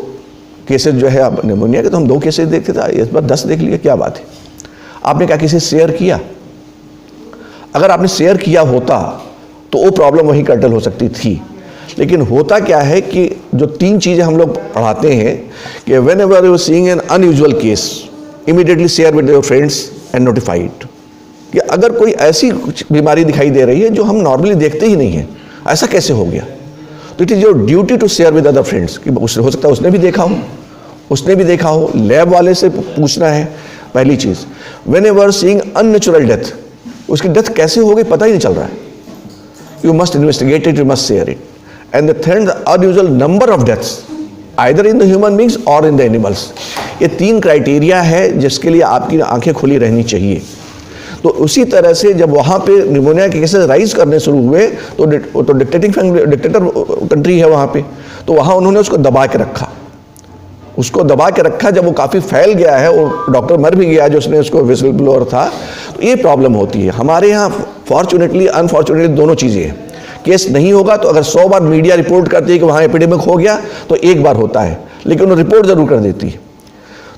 Speaker 2: केसेस जो है निमोनिया के, तो हम 2 केसेस देखते थे, इस बार 10 देख लिया, क्या बात है। आपने क्या किसी शेयर किया? अगर आपने शेयर किया होता तो वो प्रॉब्लम वहीं कर्टल हो सकती थी। लेकिन होता क्या है कि जो 3 चीज़ें हम लोग पढ़ाते हैं कि when ever you seeing N unusual case immediately share with your friends and notify it. कि अगर कोई ऐसी कुछ बीमारी दिखाई दे रही है जो हम नॉर्मली देखते ही नहीं है, ऐसा कैसे हो गया, तो it is your duty to share with other friends. कि हो सकता है उसने भी देखा हो, लैब वाले से पूछना है। पहली चीज़, whenever seeing unnatural death, उसकी डेथ कैसे हो गई पता ही नहीं चल रहा है, you must investigate it, you must share it. And the third, unusual number of deaths either in the human beings और इन द एनिमल्स। ये 3 क्राइटेरिया है जिसके लिए आपकी आंखें खुली रहनी चाहिए। तो उसी तरह से जब वहाँ पे निमोनिया के केसेस राइज करने शुरू हुए तो डिक्टेटर कंट्री है वहाँ पे, तो वहाँ उन्होंने उसको दबा के रखा। जब वो काफ़ी फैल गया है, वो डॉक्टर मर भी गया जो उसने उसको विसल ब्लोअर था, तो ये प्रॉब्लम होती है। हमारे यहाँ फॉर्चुनेटली अनफॉर्चुनेटली दोनों चीज़ें हैं। केस नहीं होगा तो अगर 100 बार मीडिया रिपोर्ट करती है कि वहाँ एपिडेमिक हो गया तो 1 बार होता है, लेकिन वो रिपोर्ट ज़रूर कर देती है।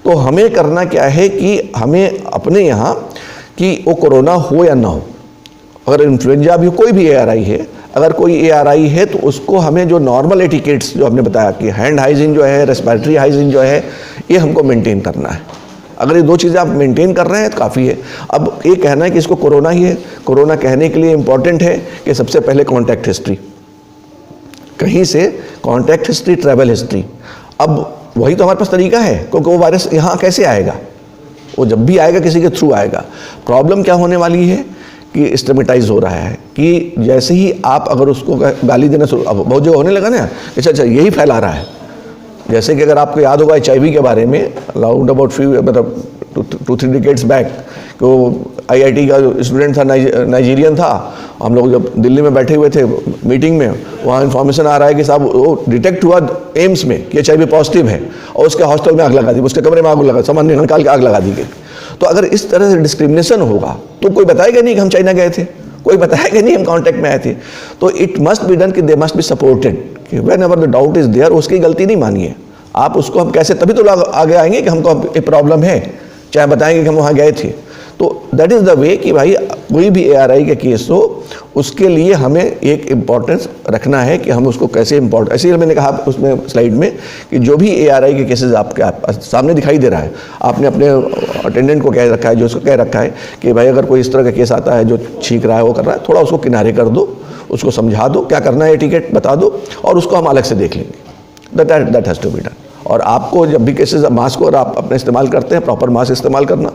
Speaker 2: तो हमें करना क्या है कि हमें अपने यहाँ कि वो कोरोना हो या ना हो, अगर इन्फ्लुएंजा भी कोई भी ARI है, अगर कोई ARI है तो उसको हमें जो नॉर्मल एटिकेट्स जो हमने बताया कि हैंड हाइजीन जो है, रेस्पिरेटरी हाइजीन जो है, ये हमको मेंटेन करना है। अगर ये 2 चीज़ें आप मेंटेन कर रहे हैं तो काफ़ी है। अब ये कहना है कि इसको कोरोना ही है, कोरोना कहने के लिए इम्पॉर्टेंट है कि सबसे पहले कॉन्टैक्ट हिस्ट्री, कहीं से कॉन्टैक्ट हिस्ट्री, ट्रैवल हिस्ट्री। अब वही तो हमारे पास तरीका है, क्योंकि वो वायरस यहाँ कैसे आएगा, वो जब भी आएगा किसी के थ्रू आएगा। प्रॉब्लम क्या होने वाली है कि स्टिग्मेटाइज हो रहा है कि जैसे ही आप अगर उसको गाली देना शुरू, अब बहुत जगह होने लगा ना, अच्छा यही फैला रहा है। जैसे कि अगर आपको याद होगा HIV के बारे में अराउंड अबाउट 2-3 डिकेड्स बैक, तो IIT का जो स्टूडेंट था, नाइजीरियन था, हम लोग जब दिल्ली में बैठे हुए थे मीटिंग में, वहाँ इन्फॉर्मेशन आ रहा है कि साहब वो डिटेक्ट हुआ एम्स में कि HIV पॉजिटिव है, और उसके हॉस्टल में आग लगा दी, उसके कमरे में आग लगा, सामान निकाल के आग लगा दी गई। तो अगर इस तरह से डिस्क्रिमिनेशन होगा तो कोई बताएगा नहीं कि हम चाइना गए थे, कोई बताएगा नहीं हम कांटेक्ट में आए थे। तो इट मस्ट बी डन कि दे मस्ट बी सपोर्टेड, कि whenever the doubt is there, उसकी गलती नहीं मानिए, आप उसको हम कैसे, तभी तो लोग आगे आएंगे कि हमको एक प्रॉब्लम है, चाहे बताएंगे कि हम वहाँ गए थे। तो दैट इज़ द वे कि भाई कोई भी ARI का केस हो उसके लिए हमें एक इम्पोर्टेंस रखना है कि हम उसको कैसे इम्पोर्टेंट, ऐसे ही मैंने कहा उसमें स्लाइड में कि जो भी ARI के केसेस आपके सामने दिखाई दे रहा है, आपने अपने अटेंडेंट को कह रखा है, जो उसको कह रखा है कि भाई अगर कोई इस तरह का केस आता है जो छींक रहा है, वो कर रहा है, थोड़ा उसको किनारे कर दो, उसको समझा दो क्या करना है, टिकट बता दो और उसको हम अलग से देख लेंगे। That has to be done. और आपको जब भी केसेस मास्क और आप अपने इस्तेमाल करते हैं, प्रॉपर मास्क इस्तेमाल करना।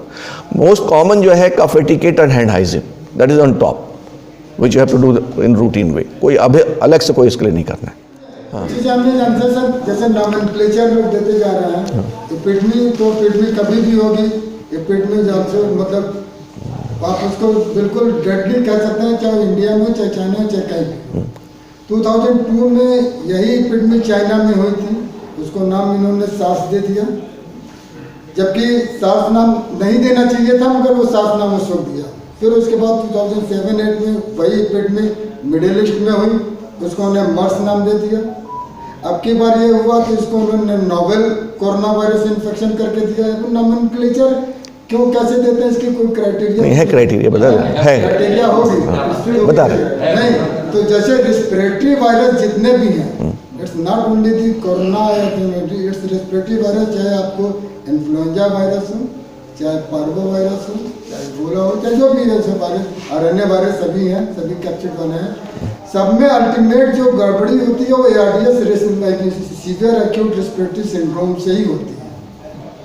Speaker 2: मोस्ट कॉमन जो है cough etiquette and hand hygiene, that is on top, which you have to do in routine way. कोई अभी अलग से कोई इसके लिए नहीं करना है।
Speaker 3: जैसे नॉमेनक्लेचर लोग देते जा रहे हैं, एपिडेमी तो एपिडेमी कभी भी होगी, एपिडेमी जैसे मतलब आप उसको बिल्कुल डेडली कह सकते हैं, चाहे इंडिया में, चाहे चाइना में, चाहे कहीं। 2002 में यही एपिडेमी चाइना में हुई थी, उसको नाम इन्होंने सार्स दे दिया, जबकि सार्स नाम नहीं देना चाहिए था, मगर वो सार्स नाम उस वक्त दिया। फिर उसके बाद 2007-8 में वही एपिडेमी मिडिल ईस्ट में हुई, उसको उन्होंने मर्स नाम दे दिया। अब की बार ये हुआ कि इसको उन्होंने नोवेल कोरोना वायरस इन्फेक्शन करके दिया है। नॉमेनक्लेचर क्यों कैसे देते हैं, इसकी कोई क्राइटेरिया
Speaker 2: नहीं है, क्राइटेरिया बता रहे हैं,
Speaker 3: क्राइटेरिया होगी,
Speaker 2: बता रहे
Speaker 3: नहीं तो जैसे रिस्पिरेटरी वायरस जितने भी हैं, it's not only the corona, it's respiratory virus, चाहे आपको इन्फ्लुएंजा वायरस हो, चाहे पार्वो वायरस हो, चाहे इबोला हो, चाहे जो भी है वायरस, RNA वायरस सभी हैं, सभी कैप्चर्ड बने हैं। सब में अल्टीमेट जो गड़बड़ी होती है वो ARDS severe acute respiratory syndrome से ही होती है,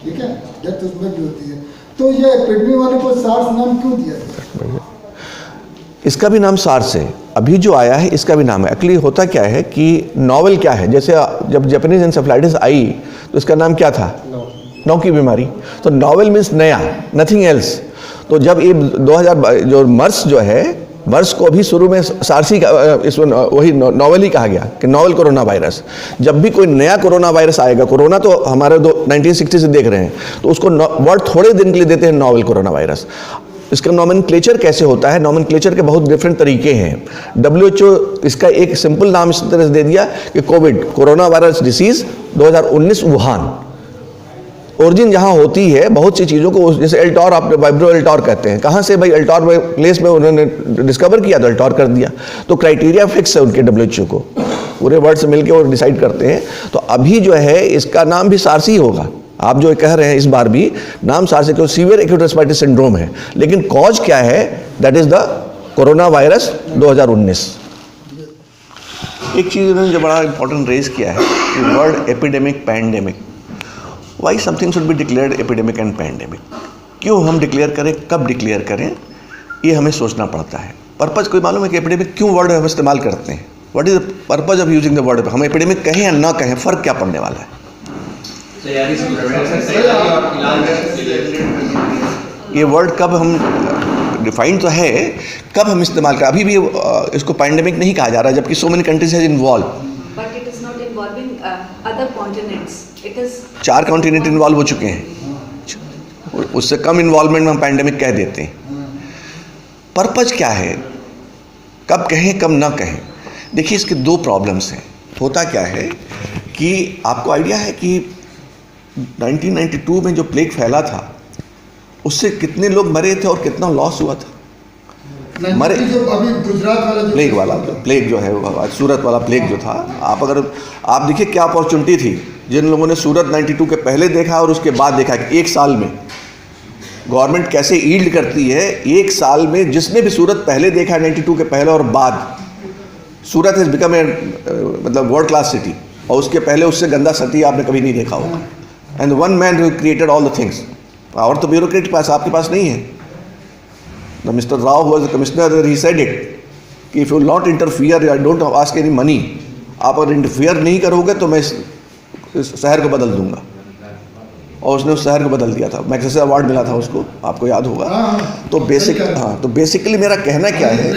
Speaker 3: ठीक है, डेथ उसमें भी होती है। तो ये एपिडेमी वाले को सार्स नाम क्यों दिया गया?
Speaker 2: इसका भी नाम सार्स है, अभी जो आया है इसका भी नाम है। एक्चुअली होता क्या है कि नॉवल क्या है, जैसे जब जापानीज एन्सेफेलाइटिस आई तो इसका नाम क्या था, नौ की बीमारी। तो नॉवल मीन्स नया, नथिंग एल्स। तो जब ये 2000 जो मर्स जो है, मर्स को भी शुरू में सार्सी का इसमें वही नॉवल ही कहा गया कि नॉवल कोरोना वायरस। जब भी कोई नया कोरोना वायरस आएगा, कोरोना तो हमारे 1960 से देख रहे हैं, तो उसको वर्ड थोड़े दिन के लिए देते हैं नॉवल कोरोना वायरस। इसका नॉमेनक्लेचर कैसे होता है, नॉमेनक्लेचर के बहुत डिफरेंट तरीके हैं। WHO इसका एक सिंपल नाम इस तरह से दे दिया कि Covid, corona virus disease 2019 Wuhan. Origin जहाँ होती है बहुत सी चीज़ों को, जैसे एल्टॉर, आप वाइब्रो एल्टॉर कहते हैं, कहाँ से भाई एल्टॉर प्लेस में उन्होंने डिस्कवर किया तो एल्टॉर कर दिया। तो क्राइटेरिया फिक्स है उनके WHO को, पूरे वर्ल्ड से मिलकर वो डिसाइड करते हैं। तो अभी जो है इसका नाम भी सार्स ही होगा। आप जो कह रहे हैं इस बार भी नाम सार्स है, सीवियर एक्यूट रेस्पिरेटरी सिंड्रोम है, लेकिन कॉज क्या है, that is the corona virus 2019। एक चीज़ उन्होंने जो बड़ा इंपॉर्टेंट रेज किया है कि word epidemic pandemic, Y something should be declared epidemic and pandemic. क्यों हम डिक्लेयर करें, कब डिक्लेयर करें, ये हमें सोचना पड़ता है। पर्पज कोई मालूम है कि एपिडेमिक क्यों वर्ड हम इस्तेमाल करते हैं, what is the purpose of using the word. हम एपिडेमिक कहें या ना कहें, फ़र्क क्या पड़ने वाला है। ये वर्ड कब हम डिफाइन तो है, कब हम इस्तेमाल करें। अभी भी इसको पैंडेमिक नहीं कहा जा रहा, जबकि सो many countries has involve.
Speaker 5: But it is not involving other continents. It is
Speaker 2: 4 continent involve हो चुके हैं, उससे कम इन्वॉल्वमेंट में हम पैंडेमिक कह देते हैं। पर्पज क्या है, कब कहें कब ना कहें। देखिए इसके 2 प्रॉब्लम्स हैं। होता क्या है कि आपको आइडिया है कि 1992 में जो प्लेग फैला था उससे कितने लोग मरे थे और कितना लॉस हुआ था। मरे
Speaker 3: जो अभी गुजरात वाला
Speaker 2: प्लेग जो है, सूरत वाला प्लेग जो था, आप देखिए क्या अपॉर्चुनिटी थी जिन लोगों ने सूरत 92 के पहले देखा और उसके बाद देखा कि एक साल में गवर्नमेंट कैसे ईल्ड करती है। एक साल में जिसने भी सूरत पहले देखा 92 के पहले और बाद, सूरत हैज़ बिकम ए मतलब वर्ल्ड क्लास सिटी, और उसके पहले उससे गंदा सिटी आपने कभी नहीं देखा होगा। And one man who created all the things. Power तो ब्यूरोक्रेट के पास, आपके पास नहीं है। The Mr. Rao who was the commissioner, he said it कि if you will not interfere, I don't ask any money. आप अगर इंटरफियर नहीं करोगे तो मैं इस शहर को बदल दूंगा, और उसने उस शहर को बदल दिया था। मैग्सेसे अवार्ड मिला था उसको, आपको याद होगा। तो बेसिकली मेरा कहना क्या है,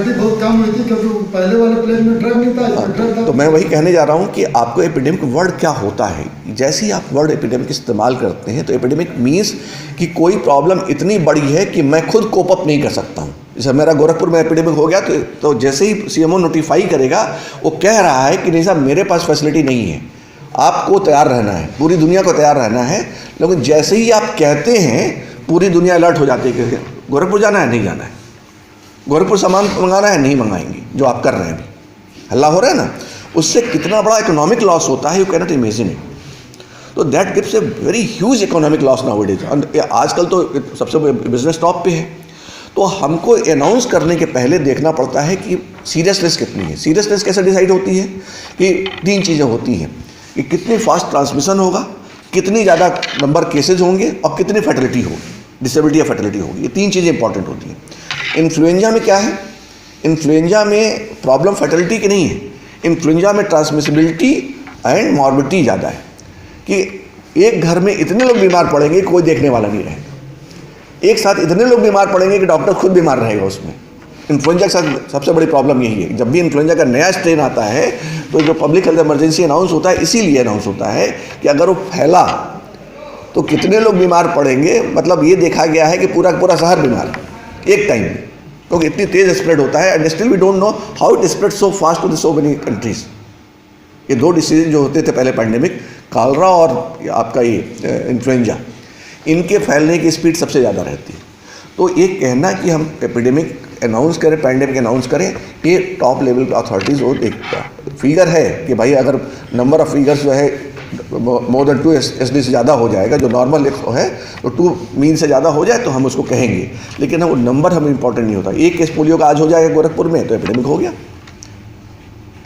Speaker 3: बहुत कम हुई थी क्योंकि पहले वाले प्लेग में ड्रग नहीं था, ड्रग था।
Speaker 2: तो मैं वही कहने जा रहा हूँ कि आपको एपिडेमिक वर्ड क्या होता है। जैसे ही आप वर्ड एपिडेमिक इस्तेमाल करते हैं तो एपिडेमिक मीन्स कि कोई प्रॉब्लम इतनी बड़ी है कि मैं खुद कोप अप नहीं कर सकता हूँ। जैसे मेरा गोरखपुर में एपिडेमिक हो गया तो जैसे ही CMO नोटिफाई करेगा, वो कह रहा है कि नहीं साहब मेरे पास फैसिलिटी नहीं है, आपको तैयार रहना है, पूरी दुनिया को तैयार रहना है। लेकिन जैसे ही आप कहते हैं पूरी दुनिया अलर्ट हो जाती है कि गोरखपुर जाना है, नहीं जाना है, गोरखपुर सामान मंगाना है, नहीं मंगाएंगे, जो आप कर रहे हैं अभी हल्ला हो रहा है ना, उससे कितना बड़ा इकोनॉमिक लॉस होता है, you can not imagine it. तो that gives a very huge economic loss now it is. आजकल तो सबसे बिजनेस टॉप पे है, तो हमको अनाउंस करने के पहले देखना पड़ता है कि सीरियसनेस कितनी है। सीरियसनेस कैसे डिसाइड होती है कि 3 चीज़ें होती हैं कि कितनी फास्ट ट्रांसमिशन होगा, कितनी ज़्यादा नंबर केसेज होंगे और कितनी फर्टिलिटी होगी, डिसेबिलिटी या फर्टिलिटी होगी। ये 3 चीज़ें इंपॉर्टेंट होती हैं। इन्फ्लुएंजा में क्या है, इन्फ्लुएंजा में प्रॉब्लम फर्टिलिटी की नहीं है, इन्फ्लुएंजा में ट्रांसमिसिबिलिटी एंड मॉर्बिडिटी ज़्यादा है कि एक घर में इतने लोग बीमार पड़ेंगे कोई देखने वाला नहीं रहेगा, एक साथ इतने लोग बीमार पड़ेंगे कि डॉक्टर खुद बीमार रहेगा उसमें। इन्फ्लुएंजा के साथ सबसे बड़ी प्रॉब्लम यही है, जब भी इन्फ्लुएंजा का नया स्ट्रेन आता है तो जो पब्लिक हेल्थ इमरजेंसी अनाउंस होता है इसीलिए अनाउंस होता है कि अगर वो फैला तो कितने लोग बीमार पड़ेंगे। मतलब ये देखा गया है कि पूरा पूरा शहर बीमार है एक टाइम में, क्योंकि इतनी तेज स्प्रेड होता है and still we don't know how it spread so fast to so many countries. ये 2 डिसीज जो होते थे पहले पैंडेमिक, कॉलरा और आपका ये इन्फ्लुएंजा, इनके फैलने की स्पीड सबसे ज़्यादा रहती है। तो ये कहना कि हम एपिडेमिक अनाउंस करें, पैंडेमिक अनाउंस करें, ये टॉप लेवल पे अथॉरिटीज़ वो देखता फिगर है कि भाई अगर नंबर ऑफ़ फिगर्स जो है मोर देन 2 SD से ज़्यादा हो जाएगा, जो नॉर्मल है तो 2 मीन से ज़्यादा हो जाए तो हम उसको कहेंगे, लेकिन वो नंबर हमें इंपॉर्टेंट नहीं होता। एक केस पोलियो का आज हो जाएगा गोरखपुर में तो एपिडेमिक हो गया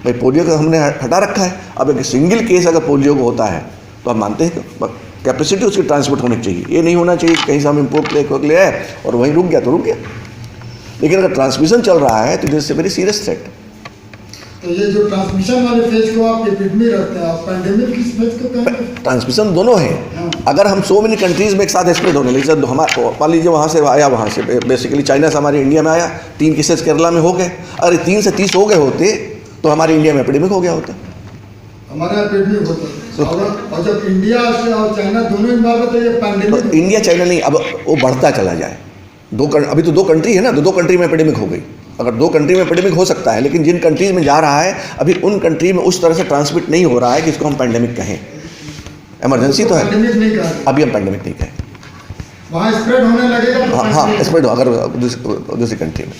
Speaker 2: भाई, पोलियो का हमने हटा रखा है। अब एक सिंगल केस अगर पोलियो को होता है तो हम मानते हैं कि कैपेसिटी उसकी ट्रांसमिट होनी चाहिए, ये नहीं होना चाहिए कहीं से हम इम्पोर्ट ले आए और वहीं रुक गया तो रुक गया। लेकिन अगर ट्रांसमिशन चल रहा है तो this is very serious threat.
Speaker 6: तो ये जो ट्रांसमिशन वाले फेज को आप एपिडेमिक रखते हैं, आप पैंडेमिक किस फेज को कहेंगे?
Speaker 2: ट्रांसमिशन दोनों है। अगर हम सो मेनी कंट्रीज में एक साथ स्प्रेड होने लगे, जैसे हमारे मान लीजिए वहाँ से आया, वहाँ से बेसिकली चाइना से हमारे इंडिया में आया, 3 केसेस केरला में हो गए, अगर 3 से 30 हो गए होते तो हमारे इंडिया में एपिडेमिक हो गया होता।
Speaker 6: हमारा एपिडेमिक होता है और जब इंडिया और चाइना दोनों इन्वॉल्व होते हैं ये पैंडेमिक।
Speaker 2: तो इंडिया चाइना नहीं, अब वो बढ़ता चला जाए। अभी तो 2 कंट्री है ना, तो 2 कंट्री में एपिडेमिक हो गई। अगर 2 कंट्री में एपिडेमिक हो सकता है, लेकिन जिन कंट्रीज में जा रहा है अभी उन कंट्री में उस तरह से ट्रांसमिट नहीं हो रहा है कि इसको हम पैंडेमिक कहें। इमरजेंसी तो है,
Speaker 6: पैंडेमिक नहीं कहें,
Speaker 2: अभी हम पैंडेमिक नहीं कहें।
Speaker 6: वहाँ स्प्रेड होने लगेगा तो
Speaker 2: हाँ,
Speaker 6: पैंडेमिक।
Speaker 2: स्प्रेड हो अगर दूसरी कंट्री में।